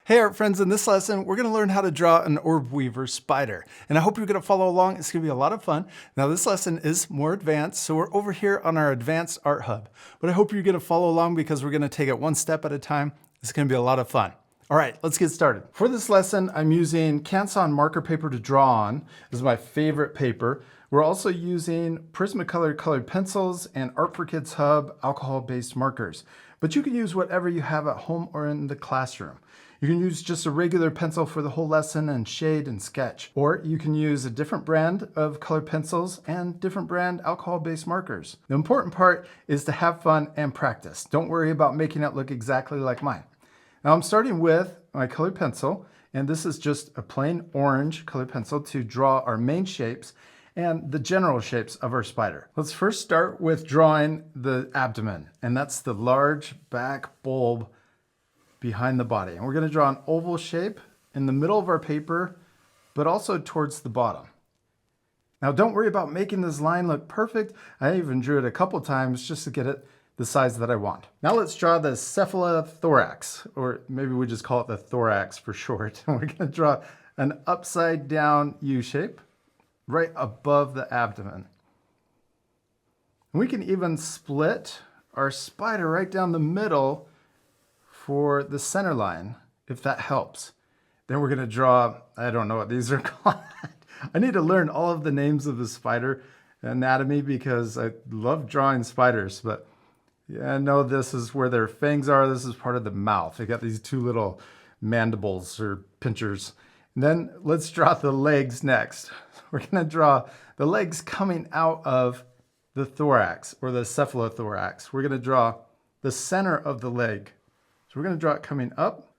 Hey art friends, in this lesson, we're gonna learn how to draw an orb-weaver spider. And I hope you're gonna follow along. It's gonna be a lot of fun. Now this lesson is more advanced, so we're over here on our advanced art hub. But I hope you're gonna follow along because we're gonna take it one step at a time. It's gonna be a lot of fun. All right, let's get started. For this lesson, I'm using Canson marker paper to draw on. This is my favorite paper. We're also using Prismacolor colored pencils and Art for Kids Hub alcohol-based markers. But you can use whatever you have at home or in the classroom. You can use just a regular pencil for the whole lesson and shade and sketch. Or you can use a different brand of colored pencils and different brand alcohol-based markers. The important part is to have fun and practice. Don't worry about making it look exactly like mine. Now I'm starting with my colored pencil, and this is just a plain orange colored pencil to draw our main shapes and the general shapes of our spider. Let's first start with drawing the abdomen, and that's the large back bulb behind the body. And we're going to draw an oval shape in the middle of our paper, but also towards the bottom. Now don't worry about making this line look perfect. I even drew it a couple times just to get it the size that I want. Now let's draw the cephalothorax, or maybe we just call it the thorax for short. And we're going to draw an upside down U shape right above the abdomen. And we can even split our spider right down the middle for the center line, if that helps. Then we're going to draw, I don't know what these are called. I need to learn all of the names of the spider anatomy because I love drawing spiders, but yeah, I know this is where their fangs are. This is part of the mouth. They got these two little mandibles or pinchers. And then let's draw the legs next. We're going to draw the legs coming out of the thorax or the cephalothorax. We're going to draw the center of the leg. So we're going to draw it coming up.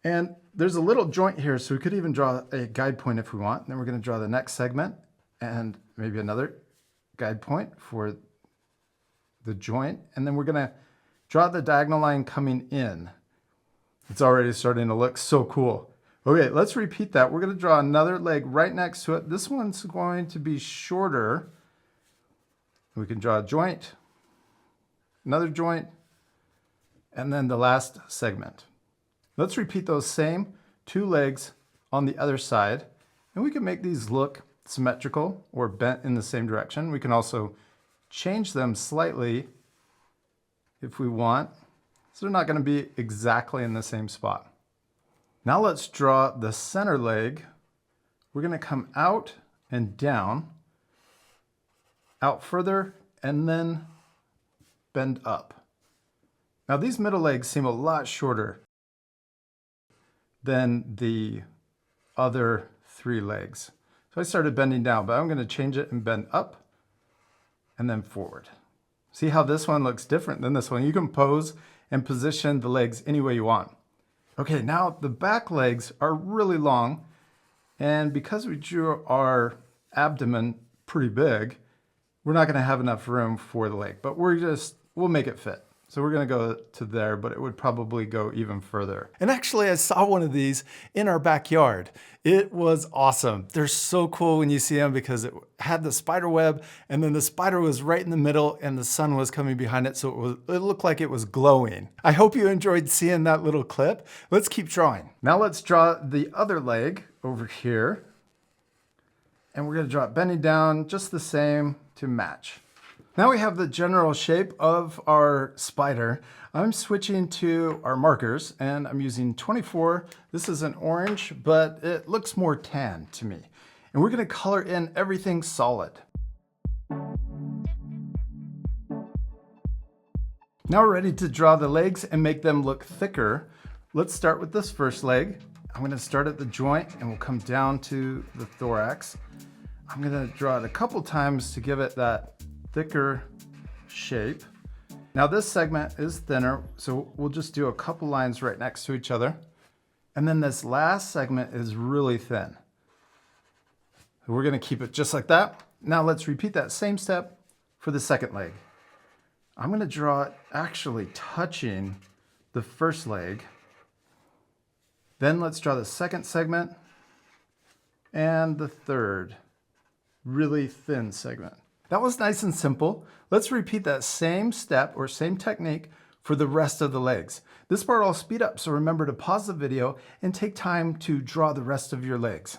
And there's a little joint here, so we could even draw a guide point if we want. Then we're going to draw the next segment and maybe another guide point for the joint. And then we're going to draw the diagonal line coming in. It's already starting to look so cool. Okay, let's repeat that. We're going to draw another leg right next to it. This one's going to be shorter. We can draw a joint, another joint, and then the last segment. Let's repeat those same two legs on the other side, and we can make these look symmetrical or bent in the same direction. We can also change them slightly if we want, so they're not going to be exactly in the same spot. Now let's draw the center leg. We're going to come out and down, out further, and then bend up. Now these middle legs seem a lot shorter than the other three legs. So I started bending down, but I'm going to change it and bend up and then forward. See how this one looks different than this one? You can pose and position the legs any way you want. Okay, now the back legs are really long, and because we drew our abdomen pretty big, we're not going to have enough room for the leg, but we'll make it fit. So we're going to go to there, but it would probably go even further. And actually, I saw one of these in our backyard. It was awesome. They're so cool when you see them because it had the spider web, and then the spider was right in the middle, and the sun was coming behind it, so it looked like it was glowing. I hope you enjoyed seeing that little clip. Let's keep drawing. Now let's draw the other leg over here, and we're going to draw it bending down just the same to match. Now we have the general shape of our spider. I'm switching to our markers and I'm using 24. This is an orange, but it looks more tan to me. And we're going to color in everything solid. Now we're ready to draw the legs and make them look thicker. Let's start with this first leg. I'm going to start at the joint and we'll come down to the thorax. I'm going to draw it a couple times to give it that thicker shape. Now this segment is thinner, so we'll just do a couple lines right next to each other. And then this last segment is really thin. So we're going to keep it just like that. Now let's repeat that same step for the second leg. I'm going to draw it actually touching the first leg. Then let's draw the second segment and the third really thin segment. That was nice and simple. Let's repeat that same step or same technique for the rest of the legs. This part I'll speed up, so remember to pause the video and take time to draw the rest of your legs.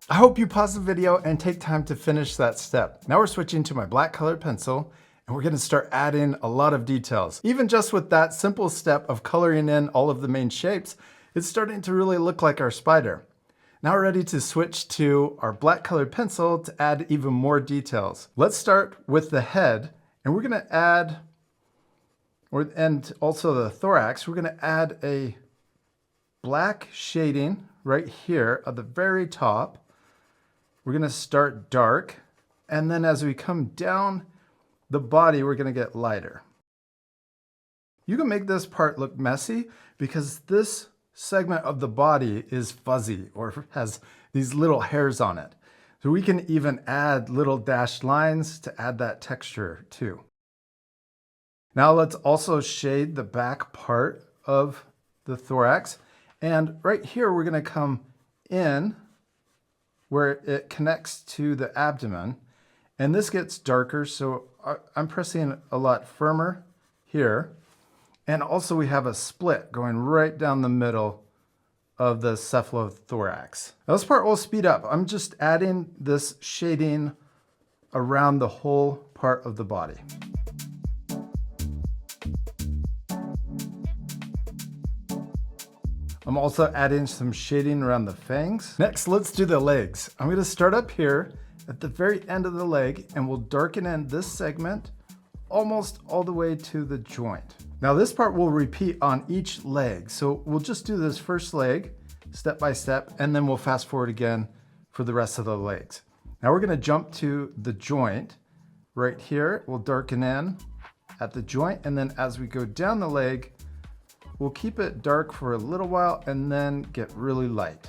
I hope you pause the video and take time to finish that step. Now we're switching to my black colored pencil and we're gonna start adding a lot of details. Even just with that simple step of coloring in all of the main shapes, it's starting to really look like our spider. Now we're ready to switch to our black colored pencil to add even more details. Let's start with the head, and we're gonna add, and also the thorax, we're gonna add a black shading right here at the very top. We're gonna start dark, and then as we come down the body, we're gonna get lighter. You can make this part look messy because this segment of the body is fuzzy or has these little hairs on it. So we can even add little dashed lines to add that texture too. Now let's also shade the back part of the thorax. And right here, we're gonna come in where it connects to the abdomen. And this gets darker, so I'm pressing a lot firmer here. And also we have a split going right down the middle of the cephalothorax. Now this part will speed up. I'm just adding this shading around the whole part of the body. I'm also adding some shading around the fangs. Next, let's do the legs. I'm gonna start up here at the very end of the leg and we'll darken in this segment almost all the way to the joint. Now this part will repeat on each leg. So we'll just do this first leg step by step, and then we'll fast forward again for the rest of the legs. Now we're gonna jump to the joint right here. We'll darken in at the joint, and then as we go down the leg, we'll keep it dark for a little while and then get really light.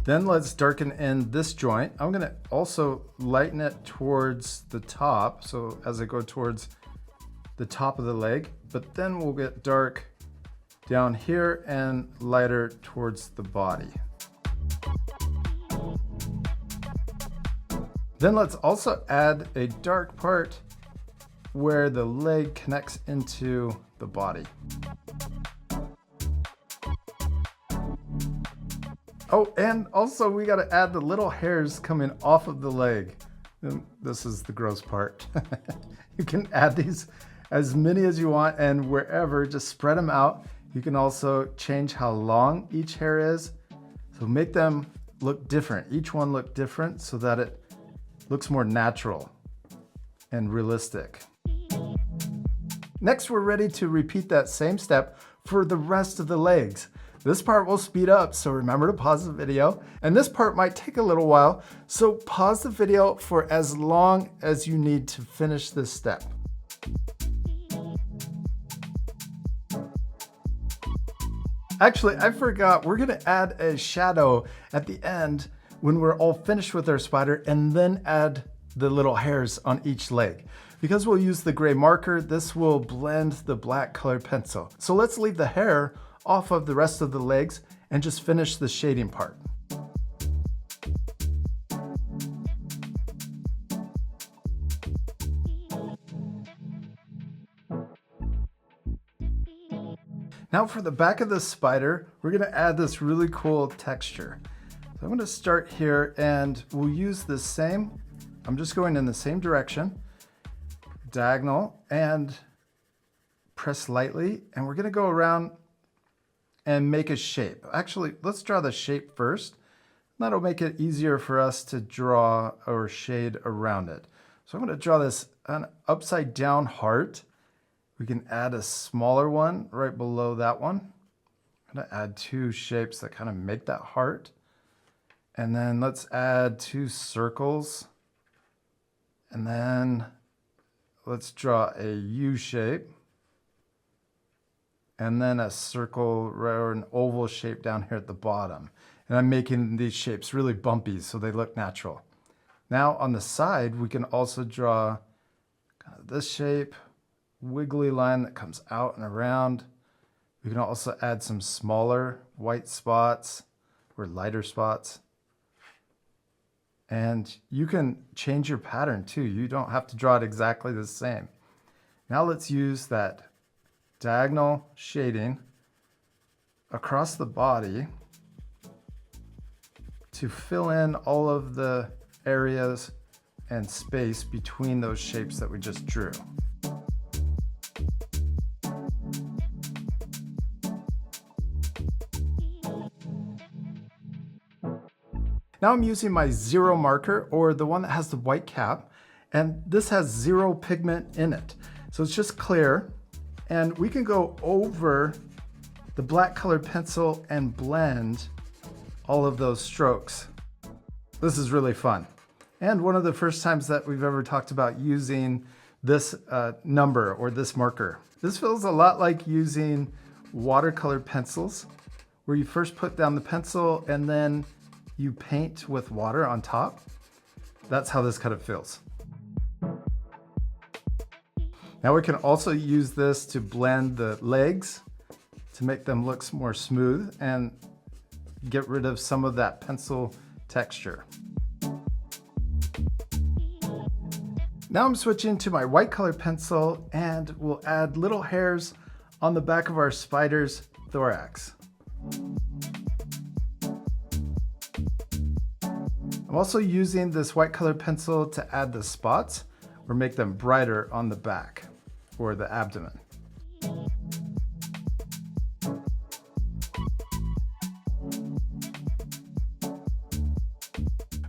Then let's darken in this joint. I'm gonna also lighten it towards the top. So as I go towards the top of the leg, but then we'll get dark down here and lighter towards the body. Then let's also add a dark part where the leg connects into the body. Oh, and also we gotta add the little hairs coming off of the leg. And this is the gross part. You can add these as many as you want, and wherever, just spread them out. You can also change how long each hair is. So make them look different. Each one look different so that it looks more natural and realistic. Next, we're ready to repeat that same step for the rest of the legs. This part will speed up, so remember to pause the video. And this part might take a little while, so pause the video for as long as you need to finish this step. Actually, I forgot, we're gonna add a shadow at the end when we're all finished with our spider, and then add the little hairs on each leg. Because we'll use the gray marker, this will blend the black colored pencil. So let's leave the hair off of the rest of the legs and just finish the shading part. Now for the back of the spider, we're gonna add this really cool texture. So I'm gonna start here and we'll use the same, I'm just going in the same direction, diagonal, and press lightly, and we're gonna go around and make a shape. Actually, let's draw the shape first. That'll make it easier for us to draw or shade around it. So I'm gonna draw this an upside down heart. We can add a smaller one right below that one. I'm gonna add two shapes that kind of make that heart. And then let's add two circles. And then let's draw a U shape. And then a circle or an oval shape down here at the bottom. And I'm making these shapes really bumpy so they look natural. Now on the side, we can also draw kind of this shape, wiggly line that comes out and around. We can also add some smaller white spots or lighter spots. And you can change your pattern too. You don't have to draw it exactly the same. Now let's use that diagonal shading across the body to fill in all of the areas and space between those shapes that we just drew. Now I'm using my 0 marker, or the one that has the white cap, and this has 0 pigment in it. So it's just clear, and we can go over the black colored pencil and blend all of those strokes. This is really fun. And one of the first times that we've ever talked about using this number or this marker. This feels a lot like using watercolor pencils, where you first put down the pencil and then you paint with water on top. That's how this kind of feels. Now we can also use this to blend the legs to make them look more smooth and get rid of some of that pencil texture. Now I'm switching to my white colored pencil, and we'll add little hairs on the back of our spider's thorax. I'm also using this white colored pencil to add the spots or make them brighter on the back or the abdomen.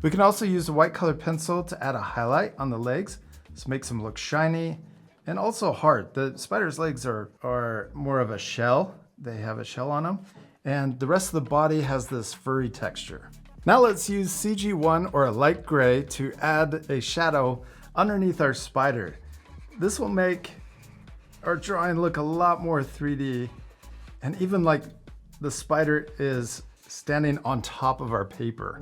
We can also use the white colored pencil to add a highlight on the legs. This makes them look shiny and also hard. The spider's legs are more of a shell. They have a shell on them. And the rest of the body has this furry texture. Now let's use CG1 or a light gray to add a shadow underneath our spider. This will make our drawing look a lot more 3D, and even like the spider is standing on top of our paper.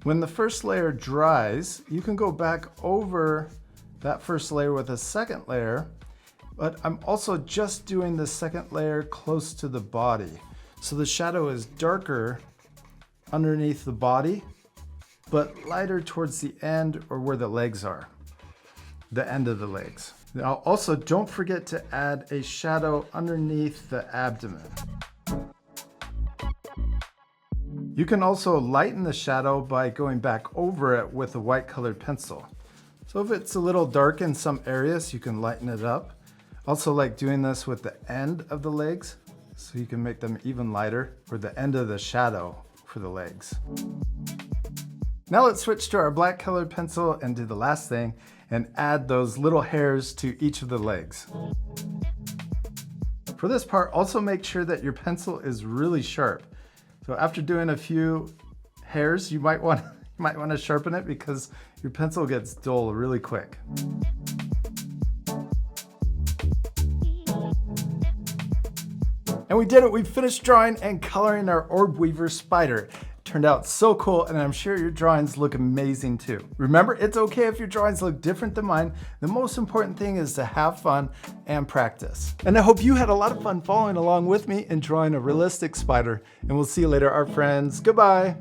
When the first layer dries, you can go back over that first layer with a second layer, but I'm also just doing the second layer close to the body. So the shadow is darker underneath the body, but lighter towards the end or where the legs are, the end of the legs. Now also don't forget to add a shadow underneath the abdomen. You can also lighten the shadow by going back over it with a white colored pencil. So if it's a little dark in some areas, you can lighten it up. Also like doing this with the end of the legs, so you can make them even lighter, or the end of the shadow for the legs. Now let's switch to our black colored pencil and do the last thing and add those little hairs to each of the legs. For this part, also make sure that your pencil is really sharp. So after doing a few hairs, you might want to sharpen it because your pencil gets dull really quick. And we did it. We finished drawing and coloring our Orb-weaver spider. Turned out so cool, and I'm sure your drawings look amazing too. Remember, it's okay if your drawings look different than mine. The most important thing is to have fun and practice. And I hope you had a lot of fun following along with me in drawing a realistic spider. And we'll see you later, art friends. Goodbye.